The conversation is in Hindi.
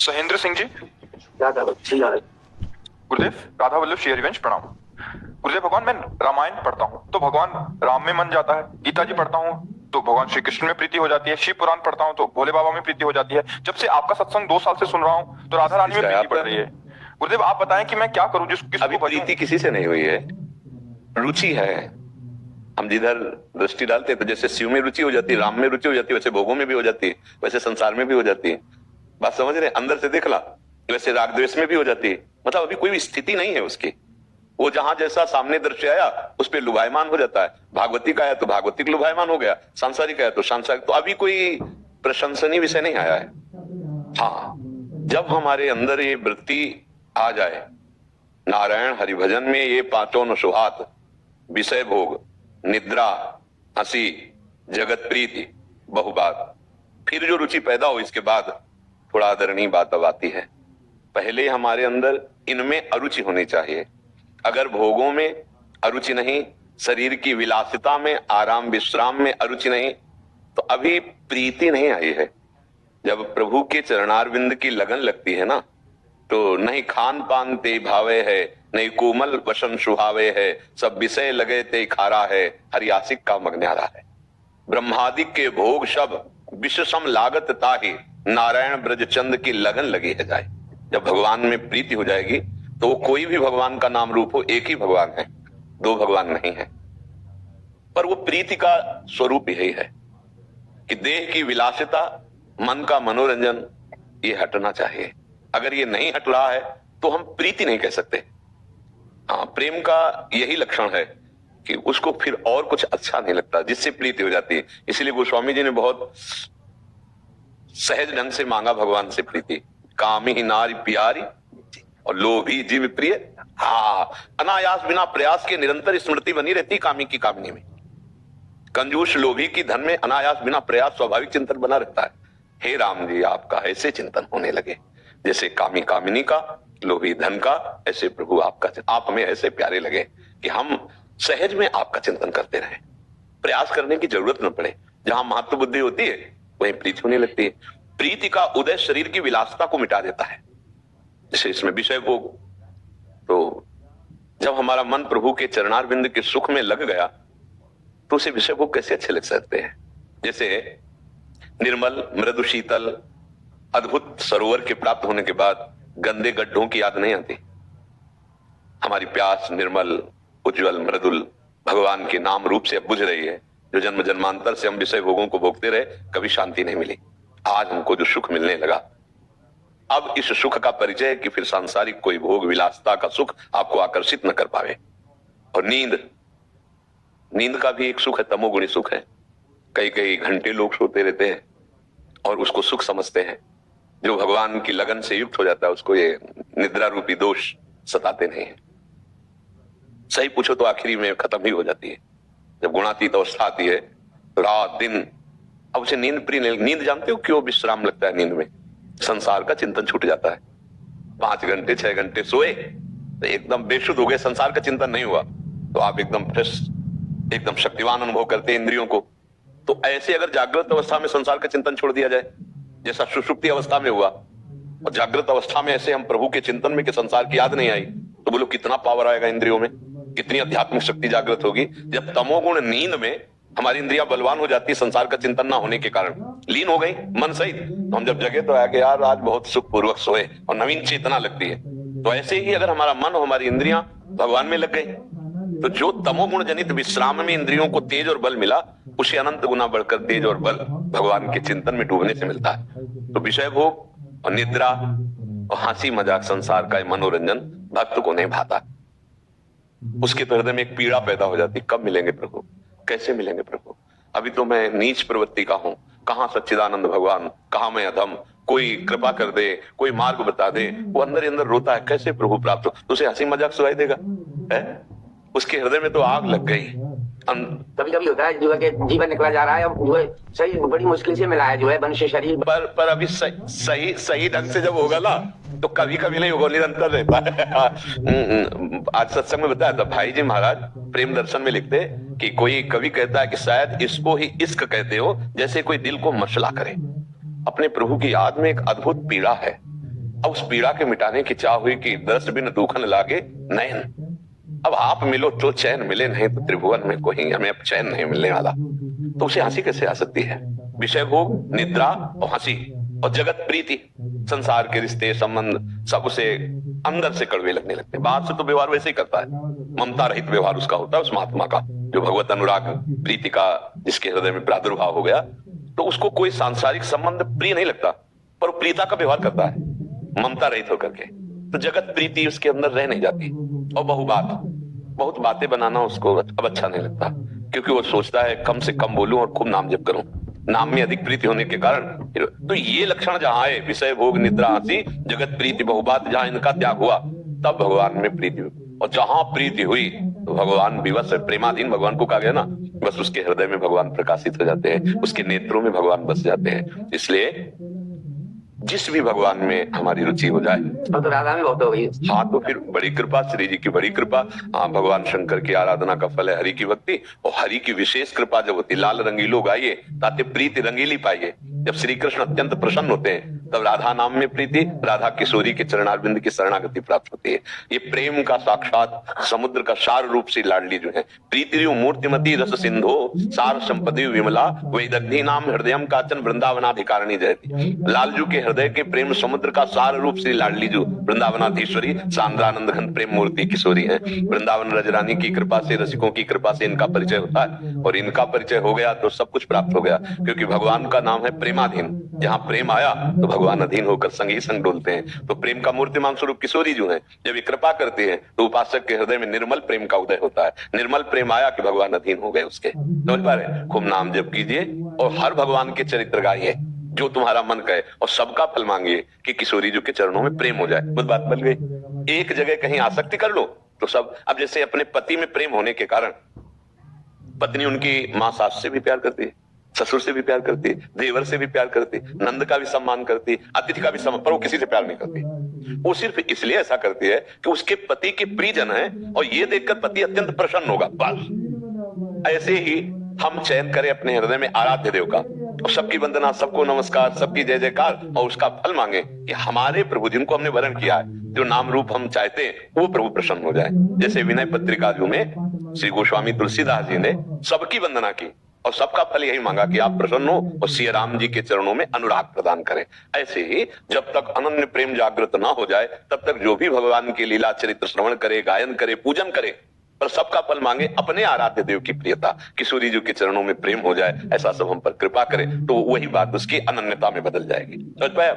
सहेंद्र सिंह जी। गुरुदेव, राधा वल्लभ श्री हरिवंश प्रणाम। गुरुदेव भगवान, मैं रामायण पढ़ता हूँ तो भगवान राम में मन जाता है, गीता जी पढ़ता हूँ तो भगवान श्री कृष्ण में प्रीति हो जाती है, शिव पुराण पढ़ता हूँ तो भोले बाबा में प्रीति हो जाती है। जब से आपका सत्संग 2 साल से सुन रहा हूँ तो राधा रानी में प्रीति बढ़ रही है। गुरुदेव आप बताएं कि मैं क्या करूँ अभी प्रीति किसी से नहीं हुई है, रुचि है। हम जिधर दृष्टि डालते हैं तो जैसे शिव में रुचि हो जाती है, राम में रुचि हो जाती है, वैसे भोगों में भी हो जाती है, वैसे संसार में भी हो जाती है। बात समझ रहे? अंदर से देख ला, वैसे राग द्वेष में भी हो जाती है। मतलब अभी कोई स्थिति नहीं है उसकी, वो जहां जैसा सामने दृश्य आया उस पर लुभायमान हो जाता है। भागवती का आया तो भागवती लुभायमान हो गया, सांसारिक आया तो सांसारिक। तो अभी कोई प्रशंसनीय विषय नहीं आया है। हाँ, जब हमारे अंदर ये वृत्ति आ जाए, नारायण हरिभजन में ये पांचों न सुहात, विषय भोग, निद्रा, हंसी, जगत प्रीति, बहुबात, फिर जो रुचि पैदा हो, इसके बाद थोड़ा आदरणीय बात अब आती है। पहले हमारे अंदर इनमें अरुचि होनी चाहिए। अगर भोगों में अरुचि नहीं, शरीर की विलासिता में, आराम विश्राम में अरुचि नहीं, तो अभी प्रीति नहीं आई है। जब प्रभु के चरणारविंद की लगन लगती है ना, तो नहीं खान पान ते भावे है, नहीं कोमल वसन सुहावे है, सब विषय लगे ते खारा है, हरियासिक का मगन्यारा है। ब्रह्मादिक के भोग सब विषसम लागत ताहि, नारायण ब्रज चंद की लगन लगी है जाए। जब भगवान में प्रीति हो जाएगी तो वो कोई भी भगवान का नाम रूप हो, एक ही भगवान है, दो भगवान नहीं है। पर वो प्रीति का स्वरूप यही है कि देह की विलासिता, मन का मनोरंजन, ये हटना चाहिए। अगर ये नहीं हट रहा है तो हम प्रीति नहीं कह सकते। हाँ, प्रेम का यही लक्षण है कि उसको फिर और कुछ अच्छा नहीं लगता, जिससे प्रीति हो जाती है। इसलिए गोस्वामी जी ने बहुत सहज ढंग से मांगा भगवान से प्रीति। कामी नारी प्यारी और लोभी जीव प्रिय। हाँ, अनायास बिना प्रयास के निरंतर स्मृति बनी रहती कामी की कामनी में। कंजूस लोभी की धन में अनायास बिना प्रयास स्वाभाविक चिंतन बना रहता है। हे राम जी, आपका ऐसे चिंतन होने लगे जैसे कामी कामिनी का, लोभी धन का, ऐसे प्रभु आपका, आप हमें ऐसे प्यारे लगे कि हम सहज में आपका चिंतन करते रहे, प्रयास करने की जरूरत न पड़े। जहां महत्व बुद्धि होती है वहीं प्रीति होने लगती है। प्रीति का उदय शरीर की विलासता को मिटा देता है। जैसे इसमें विषय भोग, तो जब हमारा मन प्रभु के चरणारविंद के सुख में लग गया तो उसे विषय भोग कैसे अच्छे लग सकते हैं। जैसे निर्मल मृदु शीतल अद्भुत सरोवर के प्राप्त होने के बाद गंदे गड्ढों की याद नहीं आती। हमारी प्यास निर्मल उज्जवल मृदुल भगवान के नाम रूप से अब बुझ रही है। जो जन्म जन्मांतर से हम विषय भोगों को भोगते रहे, कभी शांति नहीं मिली। आज हमको जो सुख मिलने लगा, अब इस सुख का परिचय है कि फिर सांसारिक कोई भोग विलासता का सुख आपको आकर्षित न कर पावे। और नींद का भी एक सुख है, तमोगुणी सुख है। कई कई घंटे लोग सोते रहते हैं और उसको सुख समझते हैं। जो भगवान की लगन से युक्त हो जाता है उसको ये निद्रा रूपी दोष सताते नहीं है। सही पूछो तो आखिरी में खत्म ही हो जाती है। जब गुणातीत अवस्था आती है तो रात दिन अब उसे नींद प्रिय नहीं। नींद जानते हो क्यों विश्राम लगता है? नींद में संसार का चिंतन छूट जाता है। 5 घंटे 6 घंटे सोए तो एकदम बेशुद्ध हो गए, संसार का चिंतन नहीं हुआ, तो आप एकदम फ्रेश, एकदम शक्तिवान अनुभव करते हैं इंद्रियों को। तो ऐसे अगर जागृत अवस्था में संसार का चिंतन छोड़ दिया जाए, जैसा सुषुप्ति अवस्था में हुआ, और जागृत अवस्था में ऐसे हम प्रभु के चिंतन में कि संसार की याद नहीं आई, तो बोलो कितना पावर आएगा इंद्रियों में, कितनी आध्यात्मिक शक्ति जागृत होगी। जब तमोगुण नींद में हमारी इंद्रियां बलवान हो जाती है, संसार का चिंतन ना होने के कारण लीन हो गई मन सहित, तो हम जब जगे तो आगे यार आज बहुत सुखपूर्वक सोए और नवीन चेतना लगती है। तो ऐसे ही अगर हमारा मन और हमारी इंद्रियां भगवान में लग गई, तो जो तमोगुण जनित विश्राम में इंद्रियों को तेज और बल मिला, उसे अनंत गुना बढ़कर तेज और बल भगवान के चिंतन में डूबने से मिलता है। तो विषय भोग और निद्रा और हंसी मजाक, संसार का मनोरंजन भक्त को नहीं भाता। उसके हृदय में एक पीड़ा पैदा हो जाती, कब मिलेंगे प्रभु, कैसे मिलेंगे प्रभु। अभी तो मैं नीच प्रवृत्ति का हूं, कहां सच्चिदानंद भगवान, कहां मैं अधम, कोई कृपा कर दे, कोई मार्ग बता दे। वो अंदर ही अंदर रोता है, कैसे प्रभु प्राप्त हो। तो उसे हंसी मजाक सुनाई देगा है? उसके हृदय में तो आग लग गई। कभी कभी होता है जो है कि जीवन निकला जा रहा है, अब जो है सही बड़ी मुश्किल से मिला है जो है मनुष्य शरीर, पर अभी सही ढंग से जब होगा ना तो कभी कभी नहीं होगा, निरंतर रहता है। आज सत्संग में बताया था भाई जी महाराज प्रेम दर्शन में लिखते कि कोई कवि कहता है कि शायद इसको ही इश्क कहते हो, जैसे कोई दिल को मसला करे। अपने प्रभु की याद में एक अद्भुत पीड़ा है अब उस पीड़ा के मिटाने की चाह हुई कि दर्श बिन दुखन लागे नयन। अब आप मिलो तो चैन, मिले नहीं तो त्रिभुवन में कोई हमें अब चैन नहीं मिलने वाला। तो उसे हंसी कैसे आ सकती है? विषय भोग, निद्रा और हंसी और जगत प्रीति, संसार के रिश्ते संबंध सब उसे अंदर से कड़वे लगने लगते हैं। बाहर से तो व्यवहार वैसे ही करता है, ममता रहित व्यवहार उसका होता है उस महात्मा का, जो भगवत अनुराग प्रीति का जिसके हृदय में प्रादुर्भाव हो गया। तो उसको कोई सांसारिक संबंध प्रिय नहीं लगता, पर वो प्रीता का व्यवहार करता है ममता रहित होकर के। तो जगत प्रीति उसके अंदर रह नहीं जाती। और बहुत बातें बनाना उसको अब अच्छा नहीं लगता, क्योंकि वो सोचता है कम से कम बोलूं और खूब नाम जप करूं, नाम में अधिक प्रीति होने के कारण। तो ये लक्षण जहां है, विषय भोग निद्रा हंसी जगत प्रीति बहुबात, जहां इनका त्याग हुआ तब भगवान में प्रीति हुई। और जहां प्रीति हुई तो भगवान विवश है, प्रेमाधीन भगवान को कहा गया ना, बस उसके हृदय में भगवान प्रकाशित हो जाते हैं, उसके नेत्रों में भगवान बस जाते हैं। इसलिए जिस भी भगवान में हमारी रुचि हो जाए। तो राधा में बहुत हो गई। हाँ, तो फिर बड़ी कृपा, श्री जी की बड़ी कृपा। हाँ, भगवान शंकर की आराधना का फल है हरि की भक्ति, और हरि की विशेष कृपा जब होती, लाल रंगीलो गाइए ताते प्रीति रंगीली पाइए। जब श्री कृष्ण अत्यंत प्रसन्न होते हैं तब राधा नाम में प्रीति, राधा किशोरी के चरणारविंद की शरणागति प्राप्त होती है। ये प्रेम का साक्षात समुद्र का सार रूप से लाडली जो है, प्रीति मूर्तिमती रस सिंधो सार संपदि विमला वैदग्धी नाम हृदयम काचन वृंदावनाधिकारिणी जयती। लालजू के हृदय के प्रेम समुद्र का सार रूप से लाडली जो वृंदावनाधीश्वरी सांद्रानंद घन प्रेम मूर्ति किशोरी है। वृंदावन रजरानी की कृपा से, रसिकों की कृपा से इनका परिचय होता है, और इनका परिचय हो गया तो सब कुछ प्राप्त हो गया, क्योंकि भगवान का नाम है प्रेमाधीन। जहां प्रेम आया तो भगवान अधीन होकर संग ही संग डोलते हैं। तो प्रेम का मूर्तिमान स्वरूप किशोरी जो है, जब ये कृपा करती है तो उपासक के हृदय में निर्मल प्रेम का उदय होता है। निर्मल प्रेम आया कि भगवान अधीन हो गए उसके। समझ पा रहे? खूब नाम जप कीजिए और हर भगवान के चरित्र गाइए जो तुम्हारा मन कहे, और सबका फल मांगिए कि किशोरी जी के चरणों में प्रेम हो जाए। बुद्ध बात बन गई। एक जगह कहीं आसक्ति कर लो तो सब। अब जैसे अपने पति में प्रेम होने के कारण पत्नी उनकी मां सास से भी प्यार करती है, ससुर से भी प्यार करती, देवर से भी प्यार करती, नंद का भी सम्मान करती, अतिथि का भी सम्मान, पर वो किसी से प्यार नहीं करती। वो सिर्फ इसलिए ऐसा करती है कि उसके पति के प्रियजन है और ये देखकर पति अत्यंत प्रसन्न होगा, बस। ऐसे ही हम चयन करें अपने हृदय में आराध्य देव का, और सबकी वंदना, सबको नमस्कार, सबकी जय जयकार, और उसका फल मांगे कि हमारे प्रभु जिनको हमने वरण किया है, जो नाम रूप हम चाहते हैं, वो प्रभु प्रसन्न हो जाए। जैसे विनय पत्रिका में श्री गोस्वामी तुलसीदास जी ने सबकी वंदना की और सबका फल यही मांगा कि आप प्रसन्न हो और श्री राम जी के चरणों में अनुराग प्रदान करें। ऐसे ही जब तक अनन्य प्रेम जागृत ना हो जाए तब तक जो भी भगवान की लीला चरित्र श्रवण करे, गायन करे, पूजन करे, पर सबका फल मांगे अपने आराध्य देव की प्रियता, किशोरी जी के चरणों में प्रेम हो जाए, ऐसा सब हम पर कृपा करे, तो वही बात उसकी अनन्यता में बदल जाएगी। समझ पाए?